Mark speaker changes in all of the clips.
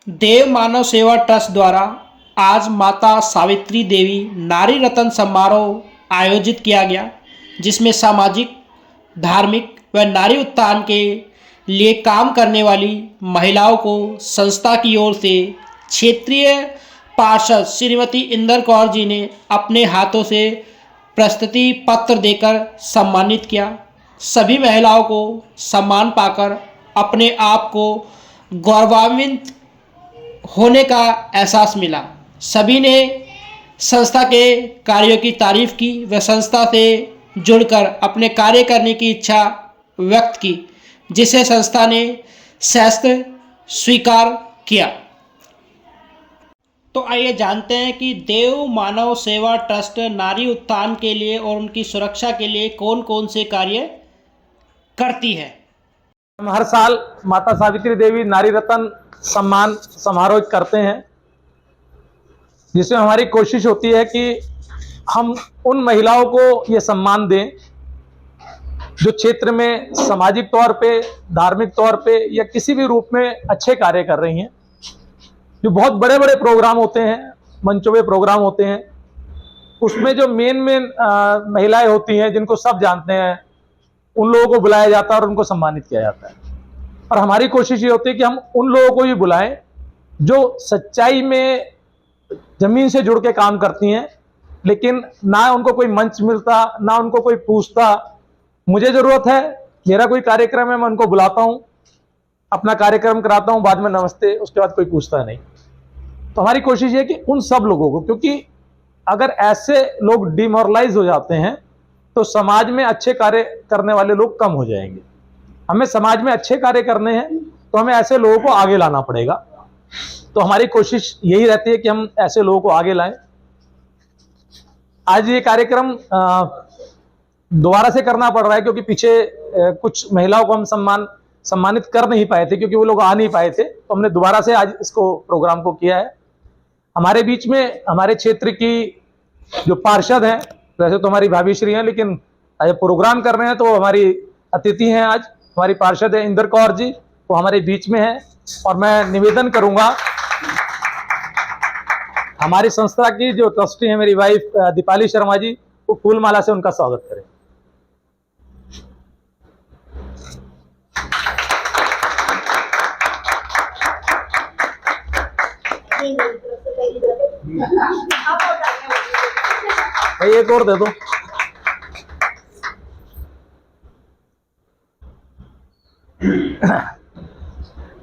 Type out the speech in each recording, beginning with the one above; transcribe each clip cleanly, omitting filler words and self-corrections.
Speaker 1: देव मानव सेवा ट्रस्ट द्वारा आज माता सावित्री देवी नारी रत्न समारोह आयोजित किया गया, जिसमें सामाजिक, धार्मिक व नारी उत्थान के लिए काम करने वाली महिलाओं को संस्था की ओर से क्षेत्रीय पार्षद श्रीमती इंदर कौर जी ने अपने हाथों से प्रस्तुति पत्र देकर सम्मानित किया। सभी महिलाओं को सम्मान पाकर अपने आप को गौरवान्वित होने का एहसास मिला। सभी ने संस्था के कार्यों की तारीफ की व संस्था से जुड़कर अपने कार्य करने की इच्छा व्यक्त की, जिसे संस्था ने सहर्ष स्वीकार किया। तो आइए जानते हैं कि देव मानव सेवा ट्रस्ट नारी उत्थान के लिए और उनकी सुरक्षा के लिए कौन कौन से कार्य करती है।
Speaker 2: हम हर साल माता सावित्री देवी नारी रत्न सम्मान समारोह करते हैं, जिसमें हमारी कोशिश होती है कि हम उन महिलाओं को ये सम्मान दें जो क्षेत्र में सामाजिक तौर पे, धार्मिक तौर पे या किसी भी रूप में अच्छे कार्य कर रही हैं। जो बहुत बड़े बड़े प्रोग्राम होते हैं, मंचों पे प्रोग्राम होते हैं, उसमें जो मेन महिलाएं होती हैं जिनको सब जानते हैं, उन लोगों को बुलाया जाता है और उनको सम्मानित किया जाता है। और हमारी कोशिश ये होती है कि हम उन लोगों को भी बुलाएं जो सच्चाई में जमीन से जुड़ के काम करती हैं, लेकिन ना उनको कोई मंच मिलता, ना उनको कोई पूछता। मुझे जरूरत है, मेरा कोई कार्यक्रम है, मैं उनको बुलाता हूं, अपना कार्यक्रम कराता हूं, बाद में नमस्ते, उसके बाद कोई पूछता नहीं। तो हमारी कोशिश है कि उन सब लोगों को, क्योंकि अगर ऐसे लोग डिमोरलाइज हो जाते हैं तो समाज में अच्छे कार्य करने वाले लोग कम हो जाएंगे। हमें समाज में अच्छे कार्य करने हैं तो हमें ऐसे लोगों को आगे लाना पड़ेगा। तो हमारी कोशिश यही रहती है कि हम ऐसे लोगों को आगे लाएं। आज ये कार्यक्रम दोबारा से करना पड़ रहा है, क्योंकि पीछे कुछ महिलाओं को हम सम्मानित कर नहीं पाए थे, क्योंकि वो लोग आ नहीं पाए थे। तो हमने दोबारा से आज इसको प्रोग्राम को किया है। हमारे बीच में हमारे क्षेत्र की जो पार्षद हैं, वैसे तो हमारी भाभी श्री हैं, लेकिन आज प्रोग्राम कर रहे हैं तो हमारी अतिथि हैं। आज हमारी पार्षद है इंदर कौर जी, वो हमारे बीच में है। और मैं निवेदन करूंगा, हमारी संस्था की जो ट्रस्टी है मेरी वाइफ दीपाली शर्मा जी, वो फूलमाला से उनका स्वागत करें। भाई एक और दे दो।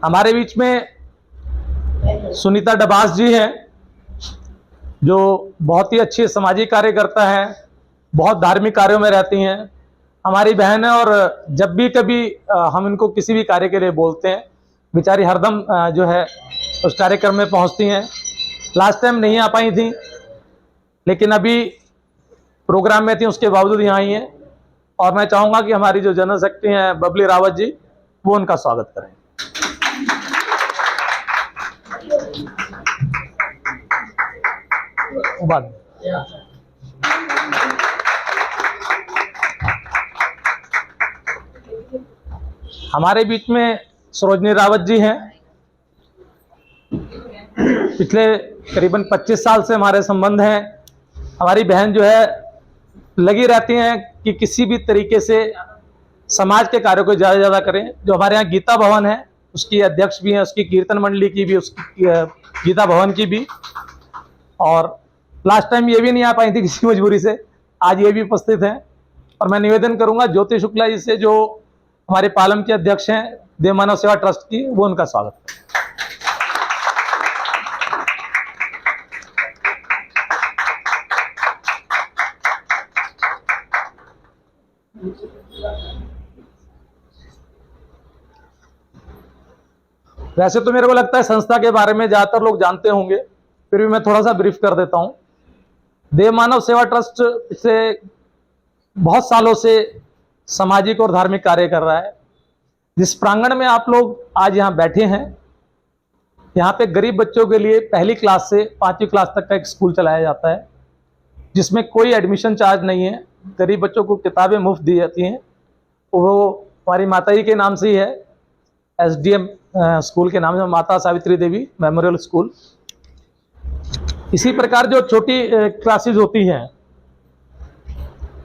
Speaker 2: हमारे बीच में सुनीता डबास जी हैं, जो बहुत ही अच्छी सामाजिक कार्य करता है, बहुत धार्मिक कार्यों में रहती हैं, हमारी बहन है। और जब भी कभी हम इनको किसी भी कार्य के लिए बोलते हैं, बेचारी हरदम जो है उस कार्यक्रम में पहुंचती हैं। लास्ट टाइम नहीं आ पाई थी, लेकिन अभी प्रोग्राम में थी, उसके बावजूद यहाँ आई हैं। और मैं चाहूंगा कि हमारी जो जनरल सेक्रेटरी हैं बबली रावत जी, वो उनका स्वागत करें। बाद हमारे बीच में सरोजनी रावत जी हैं। पिछले करीबन 25 साल से हमारे संबंध हैं। हमारी बहन जो है लगी रहती हैं कि किसी भी तरीके से समाज के कार्यों को ज़्यादा से ज़्यादा करें। जो हमारे यहाँ गीता भवन है, उसकी अध्यक्ष भी हैं, उसकी कीर्तन मंडली की भी, उसकी गीता भवन की भी। और लास्ट टाइम ये भी नहीं आ पाई थी किसी मजबूरी से, आज ये भी उपस्थित हैं। और मैं निवेदन करूंगा ज्योति शुक्ला जी से, जो हमारे पालम के अध्यक्ष हैं देव मानव सेवा ट्रस्ट की, वो उनका स्वागत करें। वैसे तो मेरे को लगता है संस्था के बारे में ज्यादातर लोग जानते होंगे, फिर भी मैं थोड़ा सा ब्रीफ कर देता हूं। देव मानव सेवा ट्रस्ट से बहुत सालों से सामाजिक और धार्मिक कार्य कर रहा है। जिस प्रांगण में आप लोग आज यहाँ बैठे हैं, यहाँ पे गरीब बच्चों के लिए पहली क्लास से 5वीं क्लास तक का एक स्कूल चलाया जाता है, जिसमें कोई एडमिशन चार्ज नहीं है। गरीब बच्चों को किताबें मुफ्त दी जाती हैं। वो हमारी माता जी के नाम से ही है, SDM स्कूल के नाम है माता सावित्री देवी मेमोरियल स्कूल। इसी प्रकार जो छोटी क्लासेस होती हैं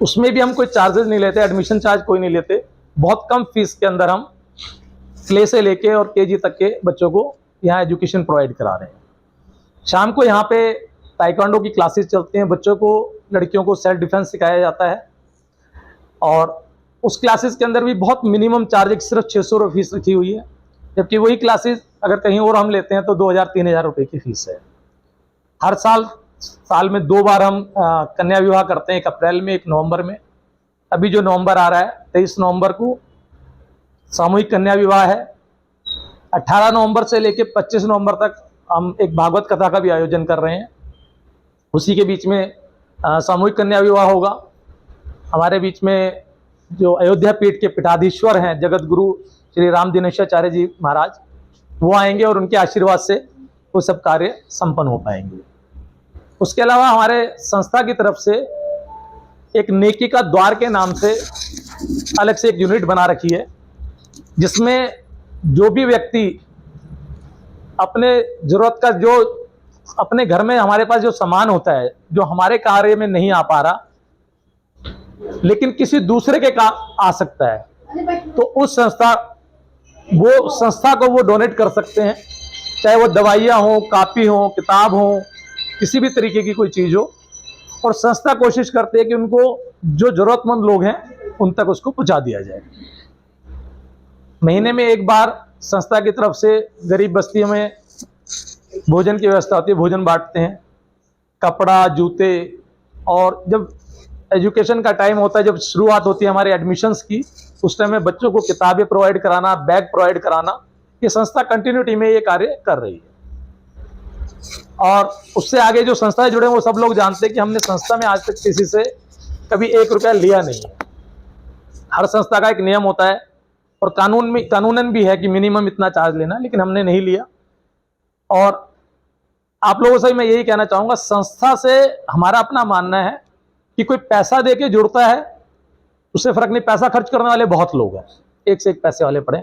Speaker 2: उसमें भी हम कोई चार्जेस नहीं लेते, एडमिशन चार्ज कोई नहीं लेते। बहुत कम फीस के अंदर हम प्ले से लेके और केजी तक के बच्चों को यहाँ एजुकेशन प्रोवाइड करा रहे हैं। शाम को यहाँ पे ताइक्वांडो की क्लासेस चलती हैं, बच्चों को, लड़कियों को सेल्फ डिफेंस सिखाया जाता है। और उस क्लासेस के अंदर भी बहुत मिनिमम चार्ज सिर्फ 600 रुपये फीस रखी हुई है, जबकि वही क्लासेस अगर कहीं और हम लेते हैं तो 2000-3000 रुपये की फीस है। हर साल में 2 बार हम कन्या विवाह करते हैं, एक अप्रैल में, एक नवंबर में। अभी जो नवंबर आ रहा है 23 नवंबर को सामूहिक कन्या विवाह है। 18 नवंबर से लेकर 25 नवंबर तक हम एक भागवत कथा का भी आयोजन कर रहे हैं। उसी के बीच में सामूहिक कन्या विवाह होगा। हमारे बीच में जो अयोध्या पीठ के पीठाधीश्वर हैं जगत गुरु श्री राम दिनेशाचार्य जी महाराज, वो आएंगे और उनके आशीर्वाद से वो सब कार्य संपन्न हो पाएंगे। उसके अलावा हमारे संस्था की तरफ से एक नेकी का द्वार के नाम से अलग से एक यूनिट बना रखी है, जिसमें जो भी व्यक्ति अपने जरूरत का, जो अपने घर में हमारे पास जो सामान होता है जो हमारे कार्य में नहीं आ पा रहा लेकिन किसी दूसरे के काम आ सकता है, तो उस संस्था को वो डोनेट कर सकते हैं। चाहे वो दवाइयाँ हो, कापी हो, किताब हो, किसी भी तरीके की कोई चीज़ हो। और संस्था कोशिश करती है कि उनको जो जरूरतमंद लोग हैं उन तक उसको पहुंचा दिया जाए। महीने में एक बार संस्था की तरफ से गरीब बस्तियों में भोजन की व्यवस्था होती है, भोजन बांटते हैं, कपड़ा, जूते। और जब एजुकेशन का टाइम होता है, जब शुरुआत होती है हमारे एडमिशन्स की, उस टाइम में बच्चों को किताबें प्रोवाइड कराना, बैग प्रोवाइड कराना, ये संस्था कंटिन्यूटी में ये कार्य कर रही है। और उससे आगे जो संस्थाएं जुड़े हैं वो सब लोग जानते हैं कि हमने संस्था में आज तक किसी से कभी 1 रुपया लिया नहीं है। हर संस्था का एक नियम होता है और कानूनन भी है कि मिनिमम इतना चार्ज लेना, लेकिन हमने नहीं लिया। और आप लोगों से मैं यही कहना चाहूँगा, संस्था से हमारा अपना मानना है कि कोई पैसा दे के जुड़ता है उससे फर्क नहीं। पैसा खर्च करने वाले बहुत लोग हैं, एक से एक पैसे वाले पड़े,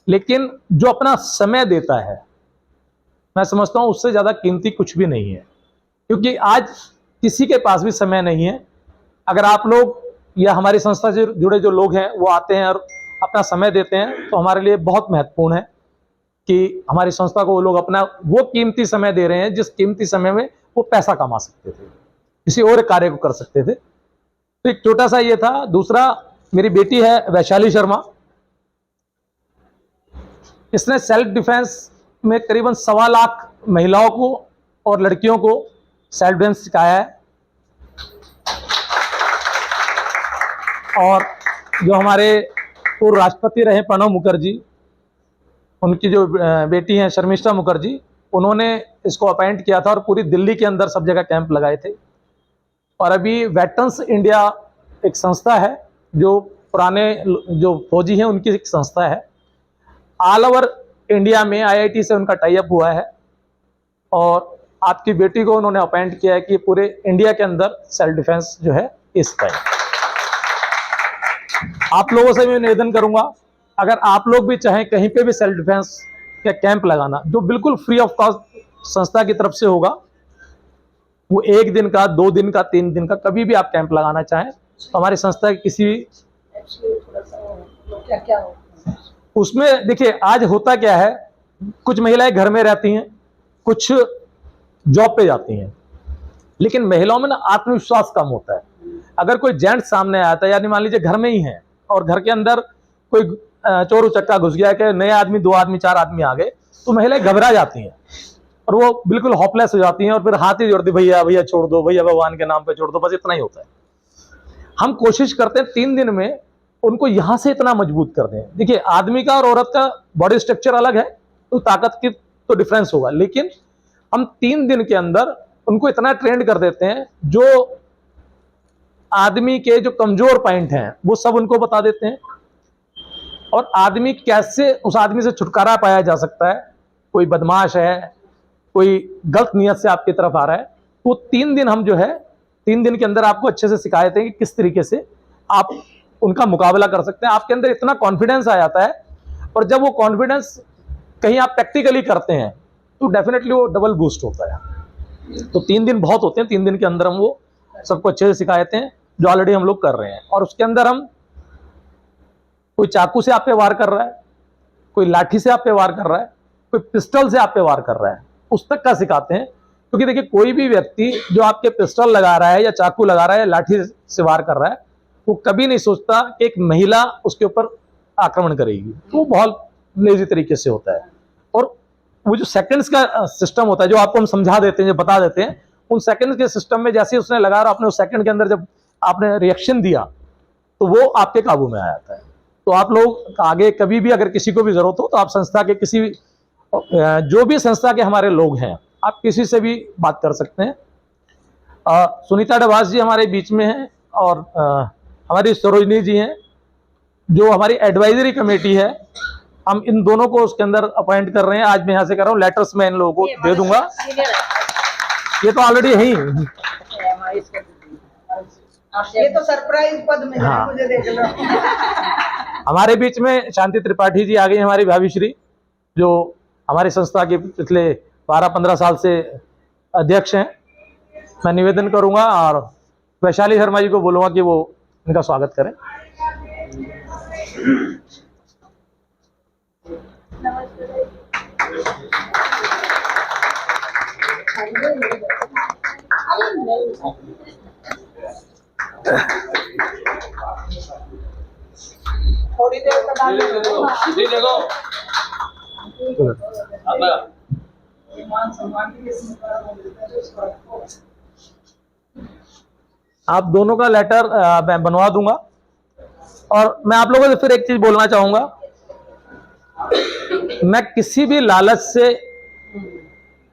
Speaker 2: लेकिन जो अपना समय देता है, मैं समझता हूँ उससे ज़्यादा कीमती कुछ भी नहीं है। क्योंकि आज किसी के पास भी समय नहीं है। अगर आप लोग या हमारी संस्था से जुड़े जो लोग हैं वो आते हैं और अपना समय देते हैं, तो हमारे लिए बहुत महत्वपूर्ण है कि हमारी संस्था को वो लोग अपना वो कीमती समय दे रहे हैं जिस कीमती समय में वो पैसा कमा सकते थे, किसी और कार्य को कर सकते थे। तो एक छोटा सा ये था। दूसरा, मेरी बेटी है वैशाली शर्मा, इसने सेल्फ डिफेंस में करीबन 1.25 लाख महिलाओं को और लड़कियों को सेल्फ डिफेंस सिखाया है। और जो हमारे पूर्व राष्ट्रपति रहे प्रणब मुखर्जी, उनकी जो बेटी हैं शर्मिष्ठा मुखर्जी, उन्होंने इसको अपॉइंट किया था और पूरी दिल्ली के अंदर सब जगह कैंप लगाए थे। और अभी वेटरन्स इंडिया एक संस्था है, जो पुराने जो फौजी हैं उनकी एक संस्था है। ऑल ओवर इंडिया में IIT से उनका टाई अप हुआ है और आपकी बेटी को उन्होंने अपॉइंट किया है कि पूरे इंडिया के अंदर सेल्फ डिफेंस जो है इस टाइम। आप लोगों से मैं निवेदन करूंगा, अगर आप लोग भी चाहें कहीं पे भी सेल्फ डिफेंस का कैंप लगाना, जो बिल्कुल फ्री ऑफ कॉस्ट संस्था की तरफ से होगा, वो 1 दिन का, 2 दिन का, 3 दिन का, कभी भी आप कैंप लगाना चाहें तो हमारी संस्था की किसी उसमें देखिए, आज होता क्या है, कुछ महिलाएं घर में रहती हैं, कुछ जॉब पे जाती हैं, लेकिन महिलाओं में ना आत्मविश्वास कम होता है। अगर कोई जेंट सामने आता है, यानी मान लीजिए घर में ही है और घर के अंदर कोई चोर उचक्का घुस गया कि नए आदमी, 2 आदमी, 4 आदमी आ गए, तो महिलाएं घबरा जाती हैं और वो बिल्कुल होपलेस हो जाती हैं और फिर हाथ ही जोड़ती, भैया भैया छोड़ दो, भैया भगवान के नाम पे छोड़ दो, बस इतना ही होता है। हम कोशिश करते हैं 3 दिन में उनको यहां से इतना मजबूत कर दें। देखिए, आदमी का और औरत का बॉडी स्ट्रक्चर अलग है, तो ताकत की तो डिफरेंस होगा, लेकिन हम 3 दिन के अंदर उनको इतना ट्रेंड कर देते हैं, जो आदमी के जो कमजोर पॉइंट हैं वो सब उनको बता देते हैं और आदमी कैसे, उस आदमी से छुटकारा पाया जा सकता है। कोई बदमाश है, कोई गलत नियत से आपकी तरफ आ रहा है, तो 3 दिन हम जो है 3 दिन के अंदर आपको अच्छे से सिखा देते हैं कि किस तरीके से आप उनका मुकाबला कर सकते हैं। आपके अंदर इतना कॉन्फिडेंस आ जाता है और जब वो कॉन्फिडेंस कहीं आप प्रैक्टिकली करते हैं तो डेफिनेटली वो डबल बूस्ट होता है। तो 3 दिन बहुत होते हैं, 3 दिन के अंदर हम वो सबको अच्छे से सिखाते हैं, जो ऑलरेडी हम लोग कर रहे हैं। और उसके अंदर हम, कोई चाकू से आप पे वार कर रहा है, कोई लाठी से आप पे वार कर रहा है, कोई पिस्टल से आप पे वार कर रहा है, उस तक का सिखाते हैं। क्योंकि देखिए, कोई भी व्यक्ति जो आपके पिस्टल लगा रहा है या चाकू लगा रहा है या लाठी से वार कर रहा है, वो कभी नहीं सोचता कि एक महिला उसके ऊपर आक्रमण करेगी। तो वो बहुत लेजी तरीके से होता है। और वो जो सेकंड्स का सिस्टम होता है, जो आपको हम समझा देते हैं, जो बता देते हैं, उन सेकंड्स के सिस्टम में जैसे उसने लगा रहा, आपने उस सेकंड के अंदर जब आपने रिएक्शन दिया तो वो आपके काबू में आ जाता है। तो आप लोग आगे कभी भी अगर किसी को भी जरूरत हो तो आप संस्था के किसी भी, जो भी संस्था के हमारे लोग हैं, आप किसी से भी बात कर सकते हैं। सुनीता डबास जी हमारे बीच में हैं और हमारी सरोजनी जी हैं, जो हमारी एडवाइजरी कमेटी है। हम इन दोनों को उसके अंदर अपॉइंट कर रहे हैं। आज मैं यहाँ से कर रहा हूँ, लेटर्स मैं इन लोगों को दे दूंगा। ये तो ऑलरेडी है ही,
Speaker 3: ये तो सरप्राइज पद में है, मुझे देख लो।
Speaker 2: हमारे बीच में शांति त्रिपाठी जी आ गई, हमारी भाभी श्री, जो हमारी संस्था के पिछले 12-15 साल से अध्यक्ष हैं। मैं निवेदन करूंगा और वैशाली शर्मा जी को बोलूंगा कि वो इनका स्वागत करें।
Speaker 3: थोड़ी देर का डाल
Speaker 2: आप दोनों का लेटर मैं बनवा दूंगा। और मैं आप लोगों से फिर एक चीज बोलना चाहूंगा, मैं किसी भी लालच से,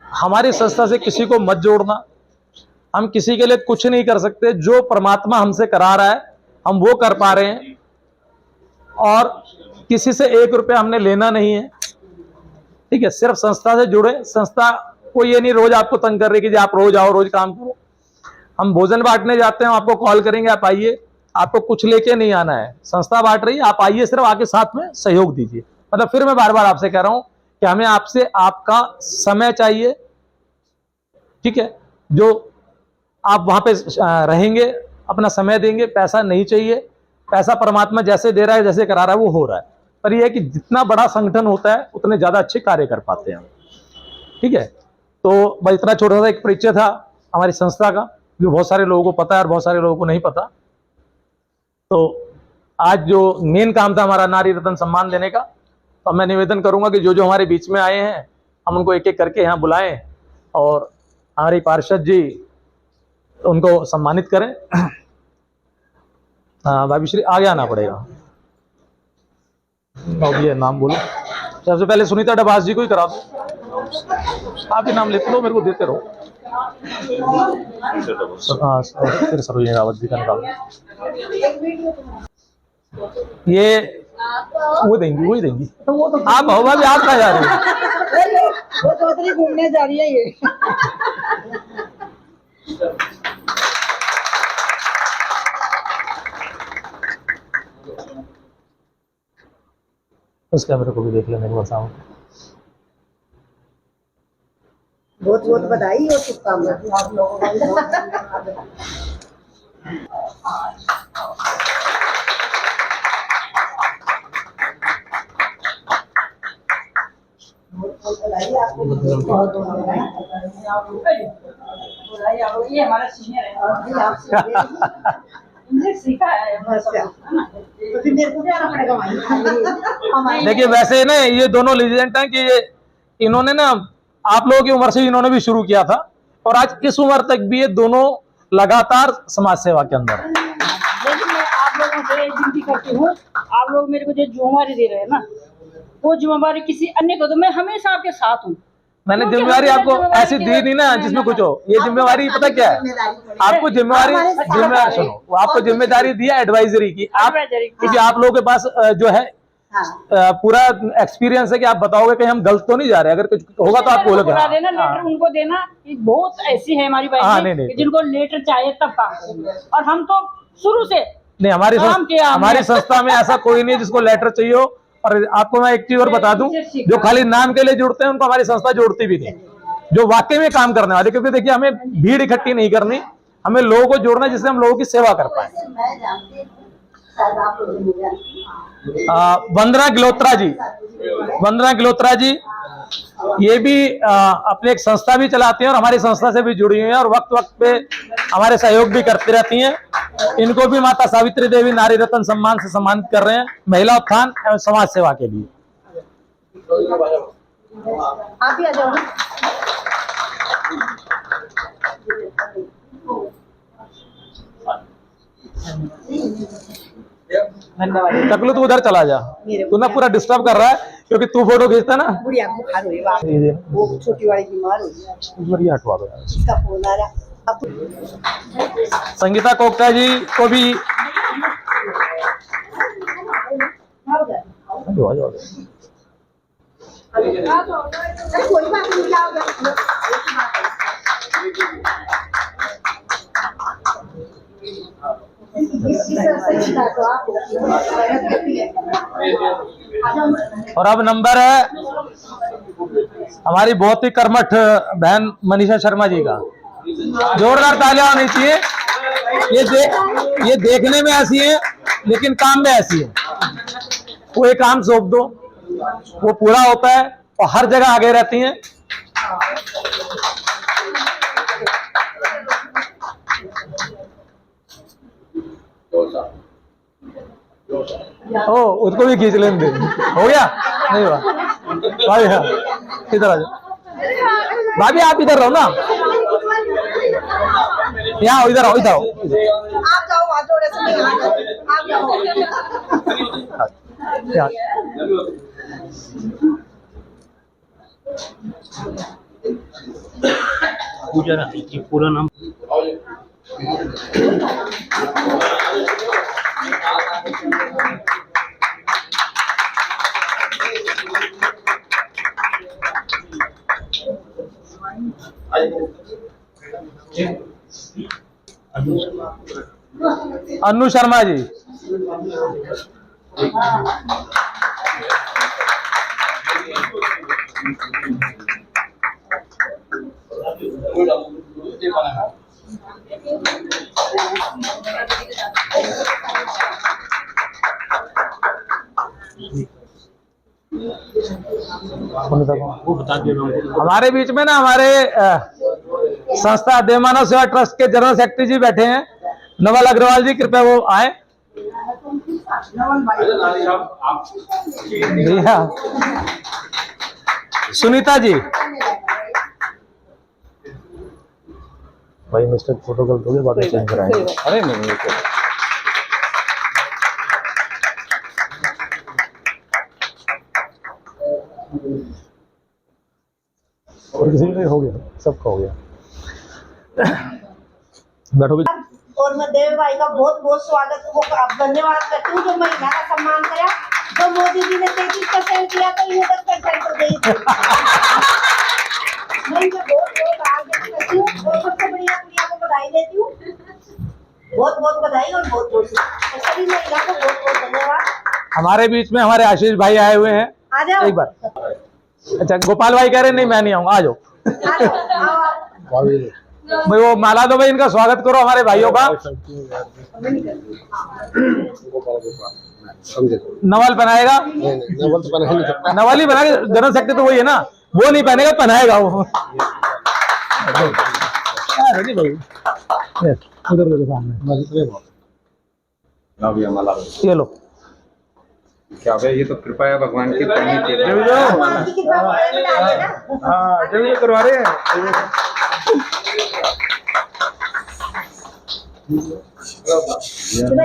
Speaker 2: हमारी संस्था से किसी को मत जोड़ना। हम किसी के लिए कुछ नहीं कर सकते, जो परमात्मा हमसे करा रहा है हम वो कर पा रहे हैं। और किसी से 1 रुपया हमने लेना नहीं है, ठीक है। सिर्फ संस्था से जुड़े। संस्था को ये नहीं रोज आपको तंग कर रही कि आप रोज आओ, रोज काम करो। हम भोजन बांटने जाते हैं, आपको कॉल करेंगे, आप आइए। आपको कुछ लेके नहीं आना है, संस्था बांट रही है, आप आइए, सिर्फ आके साथ में सहयोग दीजिए। मतलब फिर मैं बार बार आपसे कह रहा हूं कि हमें आपसे आपका समय चाहिए, ठीक है। जो आप वहां पे रहेंगे, अपना समय देंगे, पैसा नहीं चाहिए। पैसा परमात्मा जैसे दे रहा है, जैसे करा रहा है, वो हो रहा है। पर यह है कि जितना बड़ा संगठन होता है उतने ज्यादा अच्छे कार्य कर पाते हैं हम, ठीक है। तो बस इतना छोटा सा एक परिचय था हमारी संस्था का, जो बहुत सारे लोगों को पता है और बहुत सारे लोगों को नहीं पता। तो आज जो मेन काम था हमारा नारी रत्न सम्मान देने का, तो मैं निवेदन करूंगा कि जो जो हमारे बीच में आए हैं हम उनको एक एक करके यहाँ बुलाएं और हमारी पार्षद जी उनको सम्मानित करें। भाभी श्री आगे आना पड़ेगा। ये नाम बोलो। सबसे पहले सुनीता डबास जी को ही करा दो। आप ही नाम लेते रहो, मेरे को देते रहो। फिर सरोजनी रावत जी का निकालो। ये वो देंगी, वही देंगी। आप हो भाभी, आप कहाँ जा रही हो?
Speaker 3: वो चौधरी घूमने जा रही है ये।
Speaker 2: उस कैमरे को भी देख लेने के बाद सामने।
Speaker 3: बहुत बहुत बधाई हो शुभकामनाएं आप लोगों को। ये हमारा सीनियर है, इनसे सीखा है। तो फिर मेरे को भी आना पड़ेगा वहीं।
Speaker 2: देखिए वैसे ना ये दोनों लीजेंड हैं कि ये इन्होंने ना आप लोगों की उम्र से इन्होंने भी शुरू किया था और आज इस उम्र तक भी ये दोनों लगातार समाज सेवा के अंदर।
Speaker 4: लेकिन मैं आप लोगों से एक विनती करती हूँ, आप लोग मेरे को जो जिम्मेवारी दे रहे हैं ना, वो जिम्मेवारी किसी अन्य को दो। मैं हमेशा आपके साथ हूँ।
Speaker 2: मैंने जिम्मेवारी आपको ऐसी दी नहीं ना जिसमें कुछ हो। ये जिम्मेवारी पता क्या है, आपको जिम्मेवारी सुनो, वो आपको जिम्मेदारी दी है एडवाइजरी की। आप क्योंकि आप लोगों के पास जो है पूरा एक्सपीरियंस है कि आप बताओगे कि हम गलत तो नहीं जा रहे। अगर कुछ होगा तो आप बोलोगे।
Speaker 4: देना लेटर उनको देना। बहुत ऐसी है हमारी बहनें जिनको लेटर चाहिए तब काम करेंगे, और हम तो शुरू से
Speaker 2: नहीं, हमारी संस्था में ऐसा कोई नहीं जिसको लेटर चाहिए हो और आपको मैं एक चीज और बता दूं, जो खाली नाम के लिए जुड़ते हैं उनको हमारी संस्था जोड़ती भी नहीं, जो वाकई में काम करने वाले। क्योंकि देखिए हमें भीड़ इकट्ठी नहीं करनी, हमें लोगों को जोड़ना जिससे हम लोगों की सेवा कर पाए। वंदना गिलोत्रा जी, वंदना गिलोत्रा जी ये भी अपने एक संस्था भी चलाती हैं और हमारी संस्था से भी जुड़ी हुई हैं और वक्त वक्त पे हमारे सहयोग भी करती रहती हैं। इनको भी माता सावित्री देवी नारी रत्न सम्मान से सम्मानित कर रहे हैं महिला उत्थान एवं समाज सेवा के लिए।
Speaker 3: आप ही आ जाओ ना।
Speaker 2: टकलू तू उधर चला जा, तू ना पूरा डिस्टर्ब कर रहा है क्योंकि तू फोटो खींचता ना।
Speaker 3: बुढ़िया बुखार हो रही है, वो छोटी वाली बीमार हो गई,
Speaker 2: बढ़िया हटवा दो।
Speaker 3: इसका फोन आ रहा।
Speaker 2: संगीता कोकटा जी को भी
Speaker 3: कोई बात नहीं, क्या होगा।
Speaker 2: और अब नंबर है हमारी बहुत ही कर्मठ बहन मनीषा शर्मा जी का। जोरदार तालियां होनी चाहिए। ये देखने में ऐसी है लेकिन काम में ऐसी है। कोई काम सौंप दो वो पूरा होता है और हर जगह आगे रहती हैं। ओ उसको भी खींच लेने दे। हो गया नहीं हुआ भाई? हाँ इधर आ जाओ भाभी, आप इधर रहो ना, यहाँ इधर आओ, इधर आओ।
Speaker 3: आप जाओ वहाँ थोड़े से, आप जाओ।
Speaker 5: पूरा नाम
Speaker 2: अन्नू शर्मा जी।
Speaker 5: वो बता दे रहा हूँ।
Speaker 2: हमारे बीच में ना हमारे संस्था देवमानव सेवा ट्रस्ट के जनरल सेक्रेटरी जी बैठे हैं, नवल अग्रवाल जी, कृपया वो आए। भैया सुनीता जी, भाई मिस्टर फोटो गलत हो गया, बाद में चेंज कराएंगे। अरे नहीं और किसी का हो गया, सबका हो गया। बैठो।
Speaker 3: और मैं देव भाई का बहुत बहुत स्वागत धन्यवाद करती हूँ जो महिला का सम्मान करा। जो मोदी जी ने 33% किया तो ये 10% हो गई। मैं इनको बहुत बहुत आगे करती हूँ और सबसे बढ़िया कुड़िया को बधाई देती हूँ। बहुत बहुत बधाई और बहुत बहुत सभी महिला को बहुत बहुत धन्यवाद।
Speaker 2: हमारे बीच में हमारे आशीष भाई आए हुए हैं,
Speaker 3: आ जाओ
Speaker 2: एक बार। अच्छा गोपाल भाई कह रहे नहीं मैं नहीं आऊंगा, आ जाओ। भाई वो माला दो भाई, इनका स्वागत करो हमारे भाइयों का। नवल पहनाएगा, नवल ही बनाएगा, जनरल सेक्रेटरी तो वही है ना, वो नहीं पहनेगा, पहनाएगा वो। उधर सामने ये लो।
Speaker 6: क्या है ये तो कृपा है भगवान की।
Speaker 2: हाँ जब ये करवा रहे हैं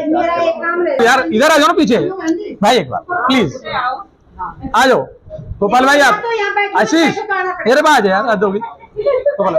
Speaker 3: मेरा एक काम रहे
Speaker 2: यार, इधर आ जाओ ना पीछे भाई, एक बार प्लीज आ जाओ। गोपाल भाई आप, आशीष मेरे पास यार, आ दोगे गोपाल।